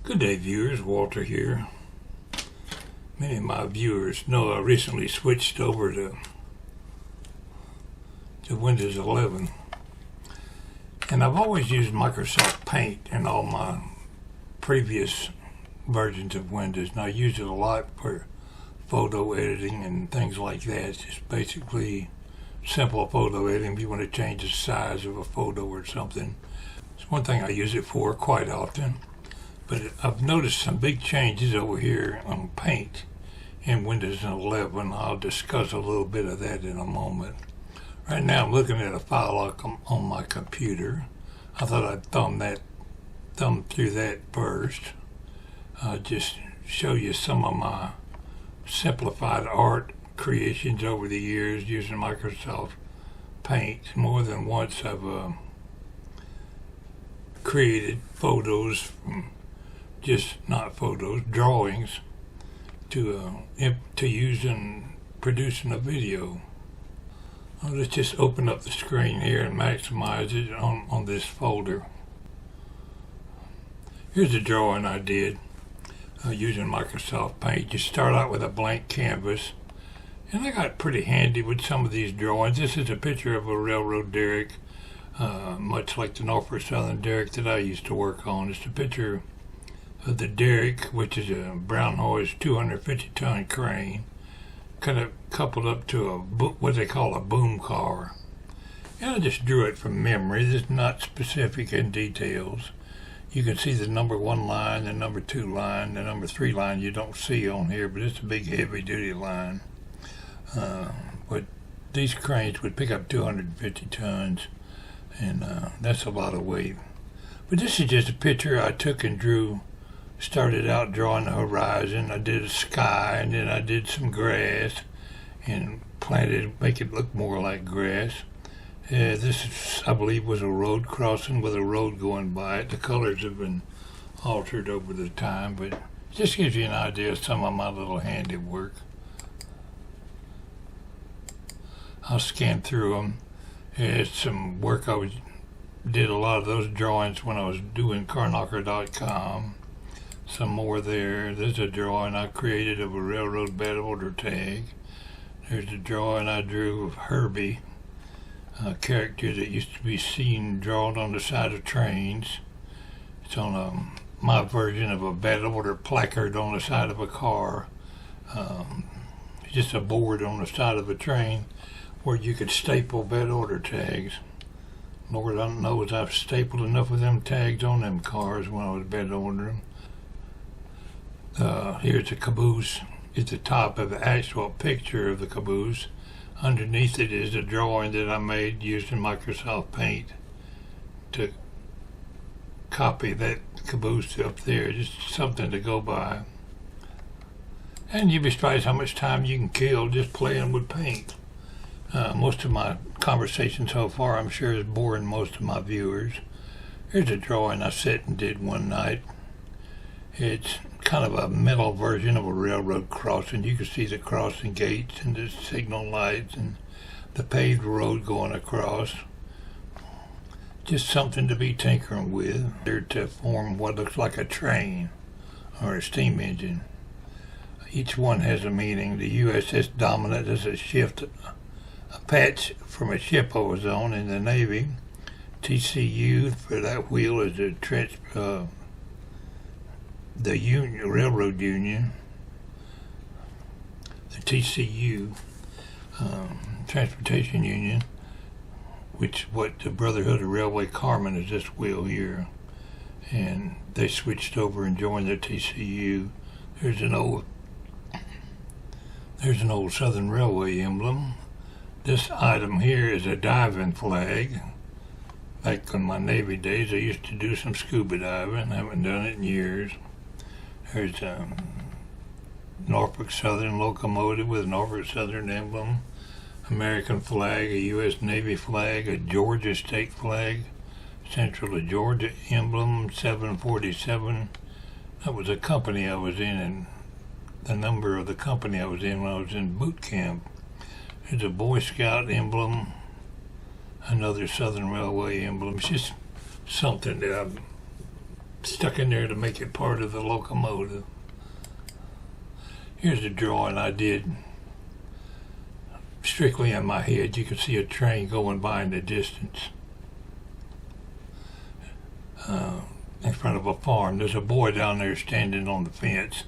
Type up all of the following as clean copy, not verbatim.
Good day, viewers. Walter here. Many of my viewers know I recently switched over to Windows 11, and I've always used Microsoft Paint in all my previous versions of Windows, and I use it a lot for photo editing and things like that. It's just basically simple photo editing if you want to change the size of a photo or something. It's one thing I use it for quite often. But I've noticed some big changes over here on Paint in Windows 11. I'll discuss a little bit of that in a moment. Right now I'm looking at a file on my computer. I thought I'd thumb through that first. Just show you some of my simplified art creations over the years using Microsoft Paint. More than once I've created photos from not photos, drawings to use in producing a video. Let's just open up the screen here and maximize it on this folder. Here's a drawing I did using Microsoft Paint. You start out with a blank canvas, and I got pretty handy with some of these drawings. This is a picture of a railroad derrick, much like the Norfolk Southern derrick that I used to work on. It's a picture of the derrick, which is a Brown Hoist 250-ton crane, kind of coupled up to what they call a boom car. And I just drew it from memory. This is not specific in details. You can see the number 1 line, the number 2 line, the number 3 line you don't see on here, but it's a big heavy-duty line. But these cranes would pick up 250 tons, and that's a lot of weight. But this is just a picture I took and drew. Started out drawing the horizon. I did a sky, and then I did some grass and make it look more like grass. This, I believe, was a road crossing with a road going by it. The colors have been altered over the time, but it just gives you an idea of some of my little handiwork. I'll scan through them. It's some work did a lot of those drawings when I was doing carknocker.com. Some more there. There's a drawing I created of a railroad bed order tag. There's a drawing I drew of Herbie, a character that used to be seen drawn on the side of trains. It's on my version of a bed order placard on the side of a car. It's just a board on the side of a train where you could staple bed order tags. Lord, I don't know if I've stapled enough of them tags on them cars when I was bed ordering. Here's a caboose. It's the top of the actual picture of the caboose. Underneath it is a drawing that I made using Microsoft Paint to copy that caboose up there. Just something to go by. And you'd be surprised how much time you can kill just playing with paint. Most of my conversation so far, I'm sure, is boring most of my viewers. Here's a drawing I sat and did one night. It's kind of a metal version of a railroad crossing. You can see the crossing gates and the signal lights and the paved road going across. Just something to be tinkering with, there to form what looks like a train or a steam engine. Each one has a meaning. The USS Dominant is a patch from a ship I was on in the Navy. TCU for that wheel is the union, railroad union. The TCU, Transportation Union, what the Brotherhood of Railway Carman is this wheel here, and they switched over and joined the TCU. There's an old Southern Railway emblem. This item here is a diving flag. Back in my Navy days, I used to do some scuba diving. I haven't done it in years. There's a Norfolk Southern locomotive with a Norfolk Southern emblem, American flag, a U.S. Navy flag, a Georgia state flag, Central to Georgia emblem, 747. That was a company I was in, and the number of the company I was in when I was in boot camp. There's a Boy Scout emblem, another Southern Railway emblem. It's just something that I've stuck in there to make it part of the locomotive. Here's a drawing I did strictly in my head. You can see a train going by in the distance in front of a farm. There's a boy down there standing on the fence.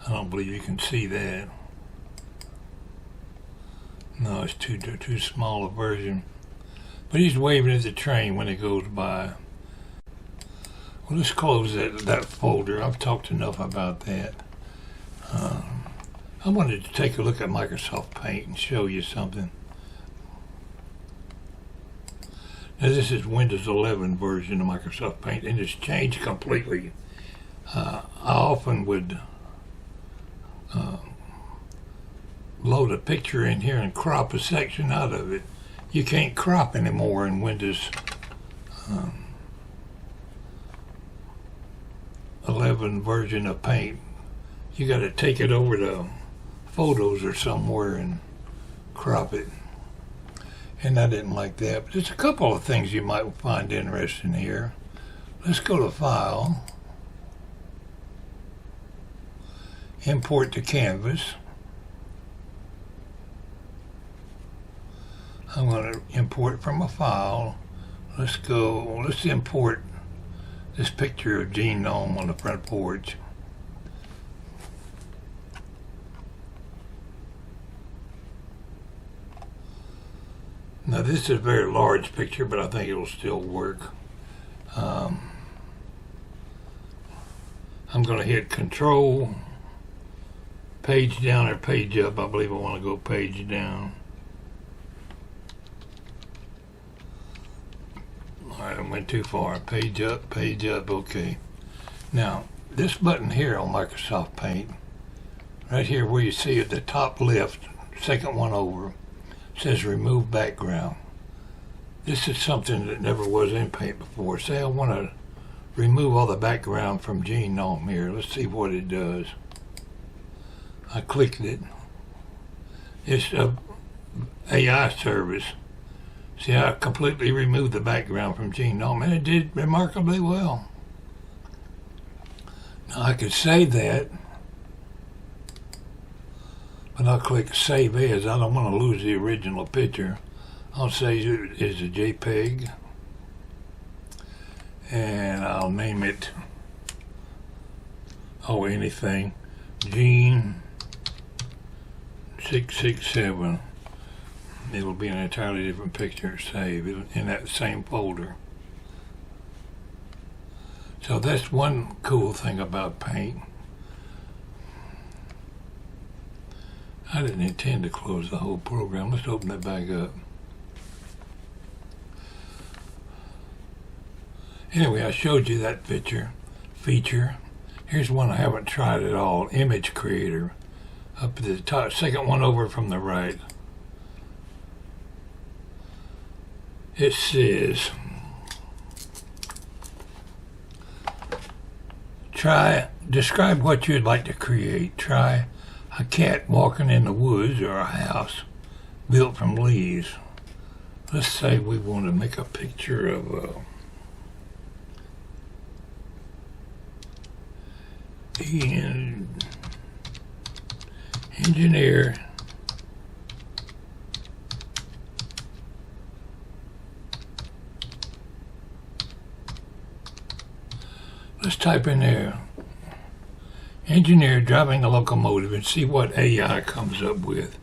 I don't believe you can see that. No, it's too small a version. But he's waving at the train when it goes by. Well, let's close that folder. I've talked enough about that. I wanted to take a look at Microsoft Paint and show you something. Now, this is Windows 11 version of Microsoft Paint, and it's changed completely. I often would load a picture in here and crop a section out of it. You can't crop anymore in Windows 11 version of Paint. You got to take it over to Photos or somewhere and crop it. And I didn't like that. But there's a couple of things you might find interesting here. Let's go to File, Import to Canvas. I'm going to import from a file. Let's import this picture of Genome on the front porch. Now, this is a very large picture, but I think it'll still work. I'm going to hit Control, page down or page up. I believe I want to go page down. Alright, I went too far. Page up, okay. Now, this button here on Microsoft Paint, right here where you see at the top left, second one over, says Remove Background. This is something that never was in Paint before. Say I want to remove all the background from Genome here. Let's see what it does. I clicked it. It's a AI service. See, I completely removed the background from Genome, and it did remarkably well. Now, I could save that, but I'll click Save As. I don't want to lose the original picture. I'll say it is a JPEG, and I'll name it, anything, Gene 667. It'll be an entirely different picture. Save it in that same folder. So that's one cool thing about Paint. I didn't intend to close the whole program. Let's open it back up. Anyway, I showed you that feature. Here's one I haven't tried at all. Image Creator. Up at the top, second one over from the right. It says, describe what you'd like to create. Try a cat walking in the woods or a house built from leaves. Let's say we want to make a picture of the engineer let's type in there, engineer driving a locomotive, and see what AI comes up with.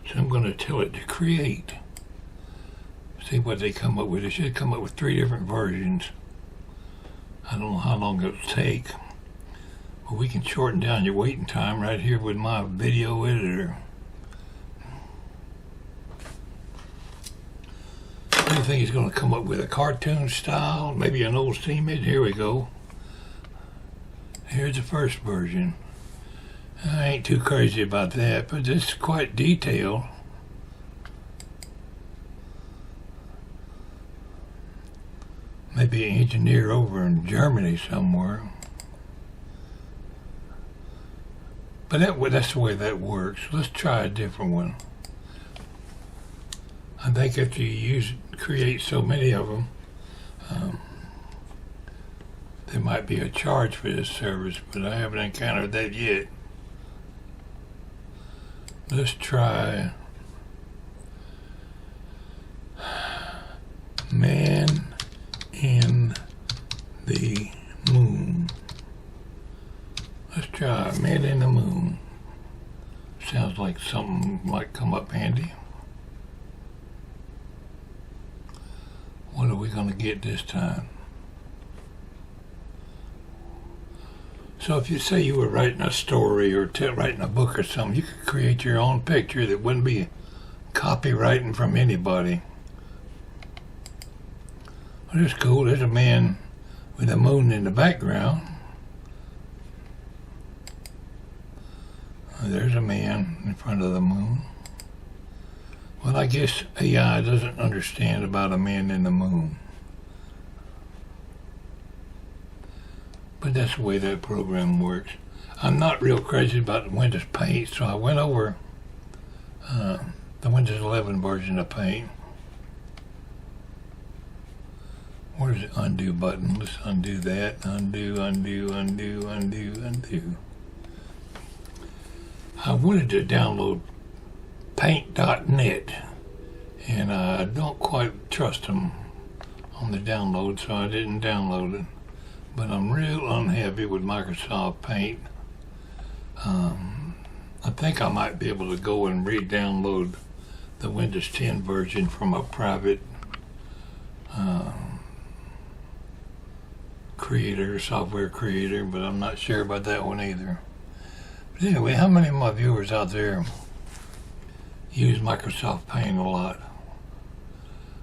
So I'm going to tell it to create. See what they come up with. It should come up with 3 different versions. I don't know how long it'll take. But we can shorten down your waiting time right here with my video editor. I think he's going to come up with a cartoon style, maybe an old steam engine. Here we go. Here's the first version. I ain't too crazy about that, but it's quite detailed. Maybe an engineer over in Germany somewhere. But that's the way that works. Let's try a different one. I think if you create so many of them, there might be a charge for this service, but I haven't encountered that yet. Let's try Man in the Moon. Let's try Man in the Moon. Sounds like something might come up handy. What are we going to get this time? So if you say you were writing a story or writing a book or something, you could create your own picture that wouldn't be copywriting from anybody. Well, that's cool. There's a man with a moon in the background. There's a man in front of the moon. Well, I guess AI doesn't understand about a man in the moon. But that's the way that program works. I'm not real crazy about the Windows Paint, so I went over the Windows 11 version of Paint. Where's the undo button? Let's undo that. Undo, undo, undo, undo, undo. I wanted to download paint.net, and I don't quite trust them on the download, so I didn't download it. But I'm real unhappy with Microsoft Paint. I think I might be able to go and re-download the Windows 10 version from a private software creator, but I'm not sure about that one either. But anyway, how many of my viewers out there use Microsoft Paint a lot?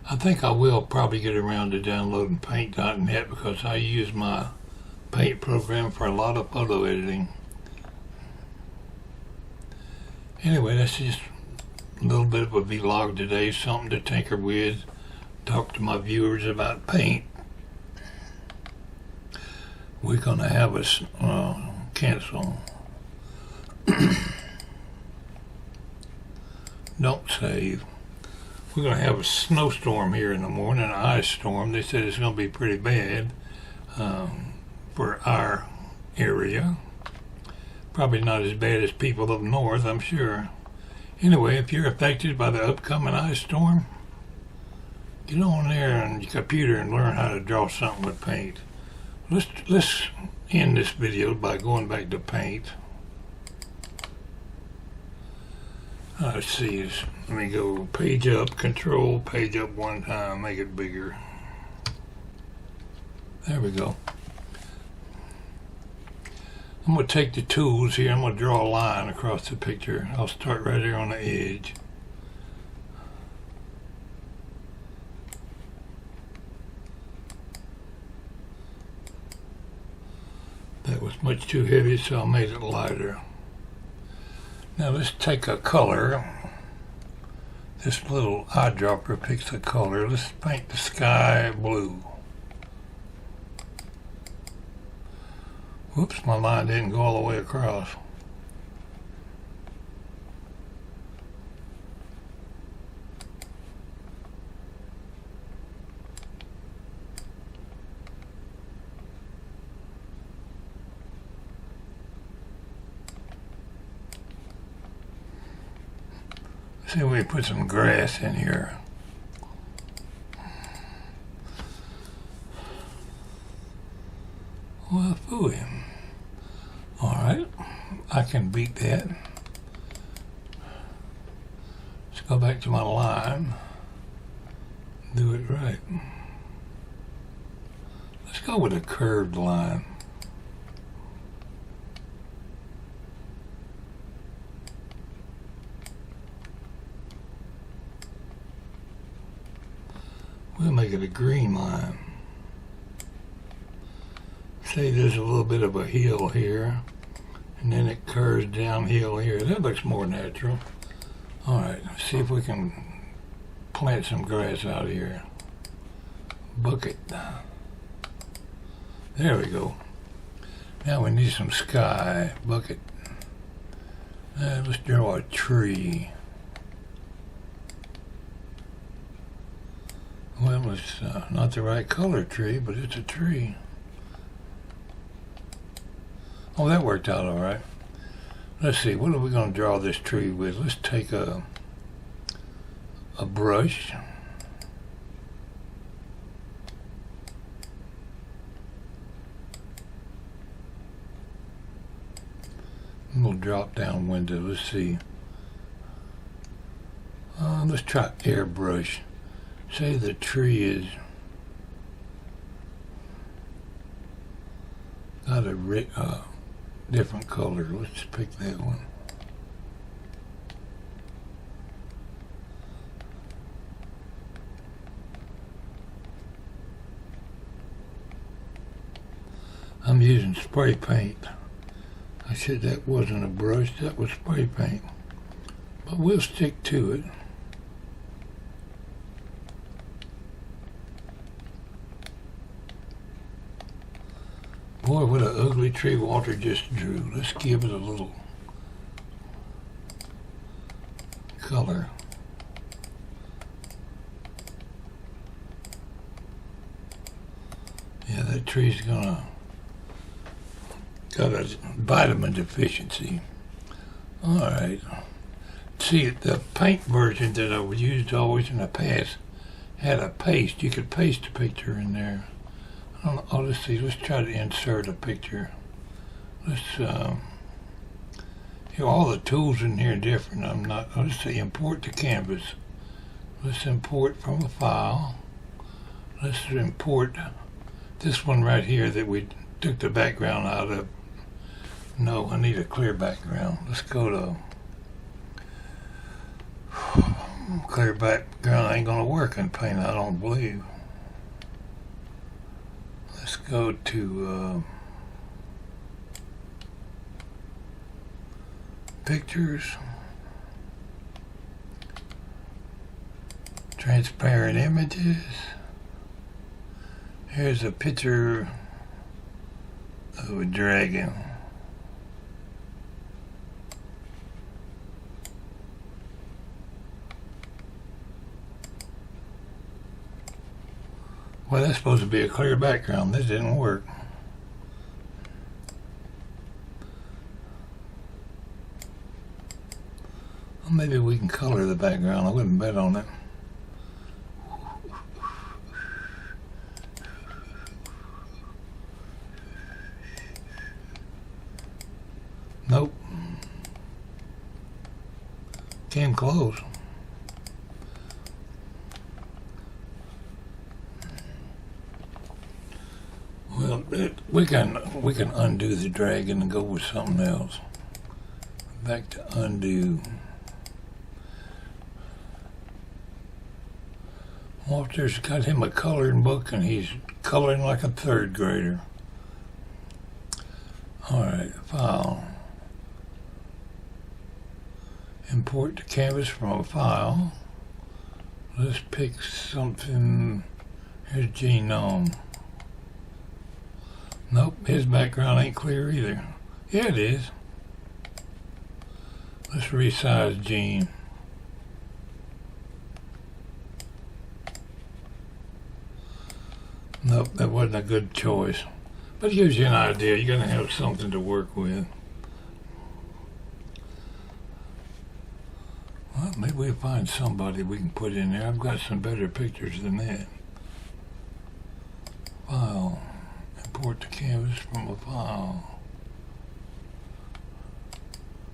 I think I will probably get around to downloading paint.net because I use my Paint program for a lot of photo editing. Anyway, that's just a little bit of a vlog today, something to tinker with, talk to my viewers about Paint. We're going to have a cancel. Don't save. We're going to have a snowstorm here in the morning, an ice storm. They said it's going to be pretty bad for our area. Probably not as bad as people up north, I'm sure. Anyway, if you're affected by the upcoming ice storm, get on there on your computer and learn how to draw something with Paint. Let's end this video by going back to Paint. Let's see this. Let me go page up, control, page up one time, make it bigger. There we go. I'm going to take the tools here. I'm going to draw a line across the picture. I'll start right here on the edge. That was much too heavy, so I made it lighter. Now let's take a color. This little eyedropper picks a color. Let's paint the sky blue. Whoops, my line didn't go all the way across. See if we put some grass in here. Well, phooey. Alright, I can beat that. Let's go back to my line. Do it right. Let's go with a curved line. We'll make it a green line. Say there's a little bit of a hill here, and then it curves downhill here. That looks more natural. Alright, let's see if we can plant some grass out here. Bucket. There we go. Now we need some sky. Bucket. Let's draw a tree. Well, it's not the right color tree, but it's a tree. Oh, that worked out all right. Let's see, what are we going to draw this tree with? Let's take a brush. A little drop down window. Let's see. Let's try airbrush. Say the tree is got a different color. Let's pick that one. I'm using spray paint. I said that wasn't a brush, that was spray paint. But we'll stick to it. Boy, what an ugly tree Walter just drew. Let's give it a little color. Yeah, that tree's got a vitamin deficiency. All right. See, the paint version that I used always in the past had a paste. You could paste a picture in there. Oh, let's see. Let's try to insert a picture. Let's, all the tools in here are different. Let's say import to canvas. Let's import from a file. Let's import this one right here that we took the background out of. No, I need a clear background. Let's go to clear background. Ain't gonna work in paint, I don't believe. Let's go to pictures, transparent images. Here's a picture of a dragon. Well, that's supposed to be a clear background. That didn't work. Well, maybe we can color the background. I wouldn't bet on it. Nope. Came close. Well, we can undo the dragon and go with something else. Back to undo. Walter's got him a coloring book and he's coloring like a third grader. Alright, file. Import to canvas from a file. Let's pick something. Here's Genome. Nope, his background ain't clear either. Yeah, it is. Let's resize Gene. Nope, that wasn't a good choice. But it gives you an idea. You're going to have something to work with. Well, maybe we'll find somebody we can put in there. I've got some better pictures than that. File. Import to canvas from a file.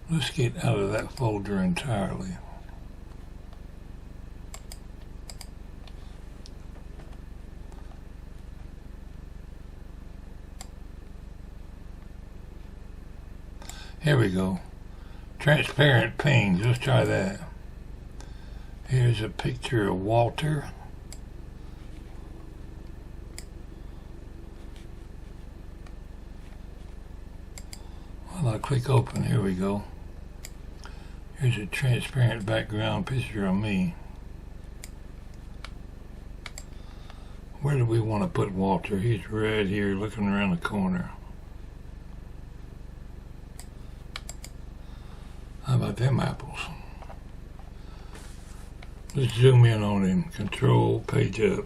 Let's get out of that folder entirely. Here we go. Transparent pings. Let's try that. Here's a picture of Walter. Well, I'll click open. Here we go. Here's a transparent background picture of me. Where do we want to put Walter? He's right here looking around the corner. How about them apples? Let's zoom in on him. Control, page up.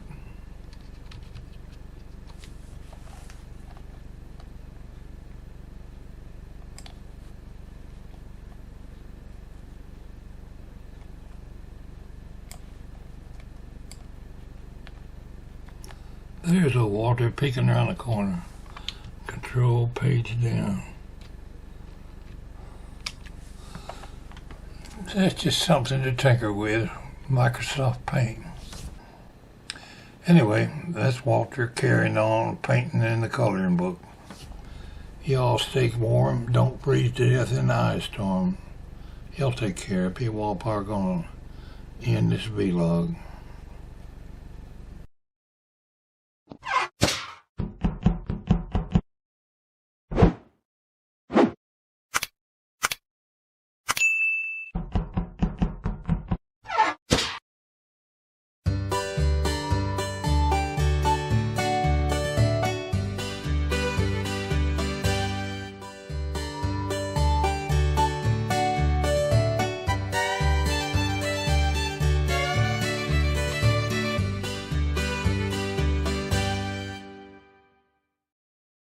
there's old Walter peeking around the corner. Control page down. That's just something to tinker with, Microsoft Paint. Anyway, that's Walter carrying on, painting in the coloring book. Y'all stay warm, don't freeze to death in the ice storm. Y'all take care. Pwalpar gonna end this vlog.